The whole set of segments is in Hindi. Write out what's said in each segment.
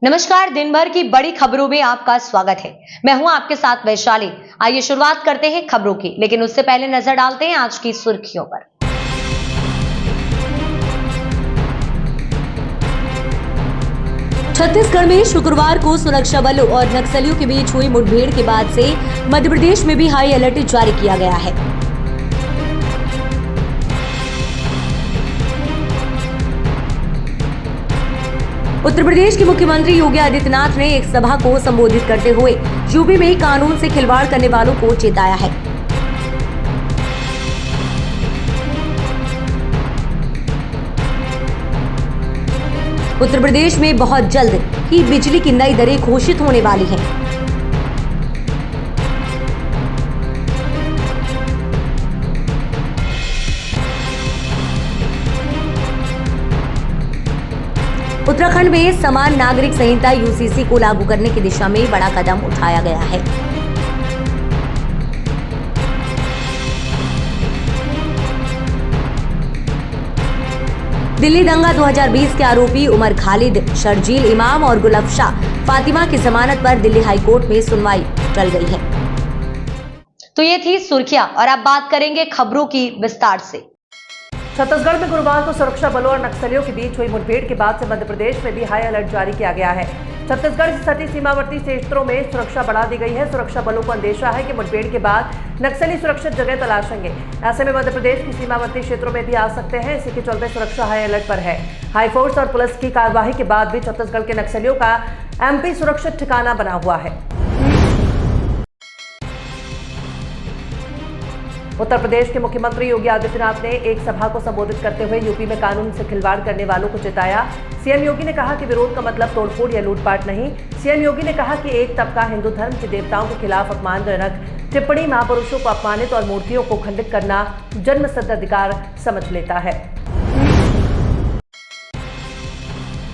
नमस्कार। दिन भर की बड़ी खबरों में आपका स्वागत है। मैं हूं आपके साथ वैशाली। आइए शुरुआत करते हैं खबरों की, लेकिन उससे पहले नजर डालते हैं आज की सुर्खियों पर। छत्तीसगढ़ में शुक्रवार को सुरक्षा बलों और नक्सलियों के बीच हुई मुठभेड़ के बाद से मध्य प्रदेश में भी हाई अलर्ट जारी किया गया है। उत्तर प्रदेश के मुख्यमंत्री योगी आदित्यनाथ ने एक सभा को संबोधित करते हुए यूपी में कानून से खिलवाड़ करने वालों को चेताया है। उत्तर प्रदेश में बहुत जल्द ही बिजली की नई दरें घोषित होने वाली हैं। उत्तराखंड में समान नागरिक संहिता यूसीसी को लागू करने की दिशा में बड़ा कदम उठाया गया है। दिल्ली दंगा 2020 के आरोपी उमर खालिद, शर्जील इमाम और गुलफशा फातिमा की जमानत पर दिल्ली हाईकोर्ट में सुनवाई चल गई है। तो ये थी सुर्खियां और अब बात करेंगे खबरों की विस्तार से। छत्तीसगढ़ में गुरुवार को सुरक्षा बलों और नक्सलियों के बीच हुई मुठभेड़ के बाद से मध्य प्रदेश में भी हाई अलर्ट जारी किया गया है। छत्तीसगढ़ से सटी सीमावर्ती क्षेत्रों में सुरक्षा बढ़ा दी गई है। सुरक्षा बलों को अंदेशा है कि मुठभेड़ के बाद नक्सली सुरक्षित जगह तलाशेंगे। ऐसे में मध्य प्रदेश की सीमावर्ती क्षेत्रों में भी आ सकते हैं। इसी के चलते सुरक्षा हाई अलर्ट पर है। हाई फोर्स और पुलिस की कार्रवाई के बाद भी छत्तीसगढ़ के नक्सलियों का एमपी सुरक्षित ठिकाना बना हुआ है। उत्तर प्रदेश के मुख्यमंत्री योगी आदित्यनाथ ने एक सभा को संबोधित करते हुए यूपी में कानून से खिलवाड़ करने वालों को चेताया। सीएम योगी ने कहा कि विरोध का मतलब तोड़फोड़ या लूटपाट नहीं। सीएम योगी ने कहा कि एक तबका हिंदू धर्म के देवताओं के खिलाफ अपमानजनक टिप्पणी, महापुरुषों को अपमानित और मूर्तियों को खंडित करना जन्मसिद्ध अधिकार समझ लेता है।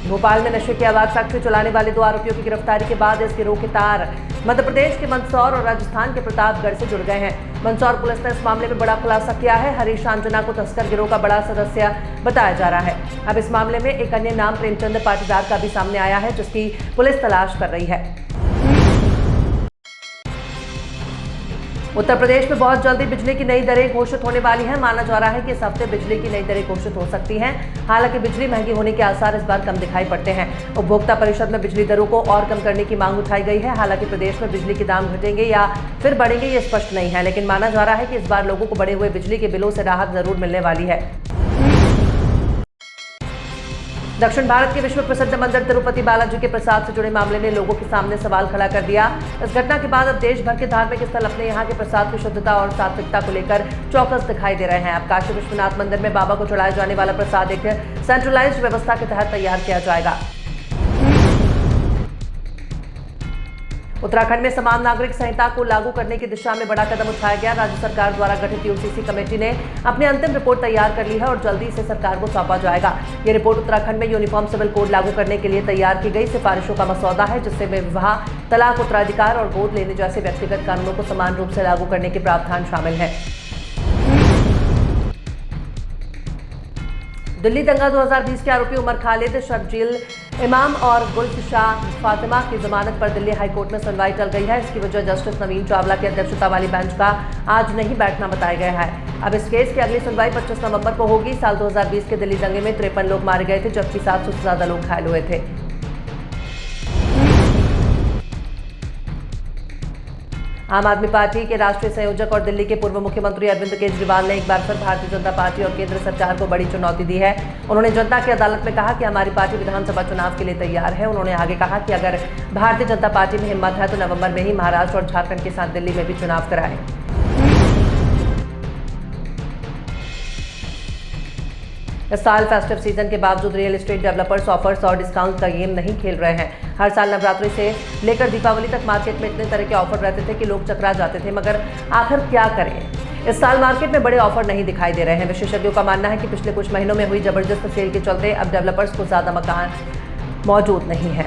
भोपाल में नशे की अवैध फैक्ट्री चलाने वाले 2 आरोपियों की गिरफ्तारी के बाद इस गिरोह के तार मध्य प्रदेश के मंदसौर और राजस्थान के प्रतापगढ़ से जुड़ गए हैं। मंदसौर पुलिस ने इस मामले में बड़ा खुलासा किया है। हरीश आंजना को तस्कर गिरोह का बड़ा सदस्य बताया जा रहा है। अब इस मामले में एक अन्य नाम प्रेमचंद पाटीदार का भी सामने आया है, जिसकी पुलिस तलाश कर रही है। उत्तर प्रदेश में बहुत जल्दी बिजली की नई दरें घोषित होने वाली हैं। माना जा रहा है कि इस हफ्ते बिजली की नई दरें घोषित हो सकती हैं। हालांकि बिजली महंगी होने के आसार इस बार कम दिखाई पड़ते हैं। उपभोक्ता परिषद में बिजली दरों को और कम करने की मांग उठाई गई है। हालांकि प्रदेश में बिजली के दाम घटेंगे या फिर बढ़ेंगे ये स्पष्ट नहीं है, लेकिन माना जा रहा है कि इस बार लोगों को बढ़े हुए बिजली के बिलों से राहत जरूर मिलने वाली है। दक्षिण भारत के विश्व प्रसिद्ध मंदिर तिरुपति बालाजी के प्रसाद से जुड़े मामले ने लोगों के सामने सवाल खड़ा कर दिया। इस घटना के बाद अब देश भर के धार्मिक स्थल अपने यहाँ के प्रसाद की शुद्धता और सात्विकता को लेकर चौकस दिखाई दे रहे हैं। अब काशी विश्वनाथ मंदिर में बाबा को चढ़ाए जाने वाला प्रसाद एक सेंट्रलाइज्ड व्यवस्था के तहत तैयार किया जाएगा। उत्तराखंड में समान नागरिक संहिता को लागू करने की दिशा में बड़ा कदम उठाया गया। राज्य सरकार द्वारा गठित यूसीसी कमेटी ने अपनी अंतिम रिपोर्ट तैयार कर ली है और जल्दी इसे सरकार को सौंपा जाएगा। ये रिपोर्ट उत्तराखंड में यूनिफॉर्म सिविल कोड लागू करने के लिए तैयार की गई सिफारिशों का मसौदा है, जिसमें विवाह, तलाक, उत्तराधिकार और गोद लेने जैसे व्यक्तिगत कानूनों को समान रूप से लागू करने के प्रावधान शामिल है। दिल्ली दंगा 2020 के आरोपी उमर खालिद, शर्जील इमाम और गुलफशा फातिमा की जमानत पर दिल्ली हाईकोर्ट में सुनवाई चल गई है। इसकी वजह जस्टिस नवीन चावला की अध्यक्षता वाली बेंच का आज नहीं बैठना बताया गया है। अब इस केस की अगली सुनवाई 25 नवंबर को होगी। साल 2020 के दिल्ली दंगे में 53 लोग मारे गए थे, जबकि 700 से ज्यादा लोग घायल हुए थे। आम आदमी पार्टी के राष्ट्रीय संयोजक और दिल्ली के पूर्व मुख्यमंत्री अरविंद केजरीवाल ने एक बार फिर भारतीय जनता पार्टी और केंद्र सरकार को बड़ी चुनौती दी है। उन्होंने जनता की अदालत में कहा कि हमारी पार्टी विधानसभा चुनाव के लिए तैयार है। उन्होंने आगे कहा कि अगर भारतीय जनता पार्टी में हिम्मत है तो नवंबर में ही महाराष्ट्र और झारखंड के साथ दिल्ली में भी चुनाव कराएं। इस साल फेस्टिव सीजन के बावजूद रियल एस्टेट डेवलपर्स ऑफर्स और डिस्काउंट का गेम नहीं खेल रहे हैं। हर साल नवरात्रि से लेकर दीपावली तक मार्केट में इतने तरह के ऑफर रहते थे कि लोग चकरा जाते थे, मगर आखिर क्या करें। इस साल मार्केट में बड़े ऑफर नहीं दिखाई दे रहे हैं। विशेषज्ञों का मानना है कि पिछले कुछ महीनों में हुई जबरदस्त सेल के चलते अब डेवलपर्स को ज्यादा मकान मौजूद नहीं है।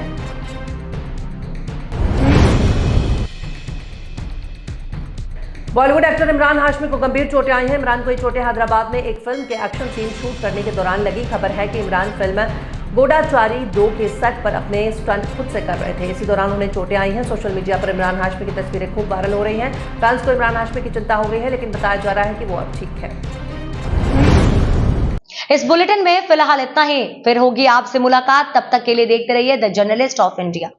बॉलीवुड एक्टर इमरान हाशमी को गंभीर चोटें आई हैं। इमरान को ये चोटें हैदराबाद में एक फिल्म के एक्शन सीन शूट करने के दौरान लगी। खबर है कि इमरान फिल्म गोडाचारी 2 के सेट पर अपने स्टंट खुद से कर रहे थे। इसी दौरान उन्हें चोटें आई हैं। सोशल मीडिया पर इमरान हाशमी की तस्वीरें खूब वायरल हो रही हैं। फैंस को इमरान हाशमी की चिंता हो गई है, लेकिन बताया जा रहा है कि वो अब ठीक है। इस बुलेटिन में फिलहाल इतना ही। फिर होगी आपसे मुलाकात, तब तक के लिए देखते रहिए द जर्नलिस्ट ऑफ इंडिया।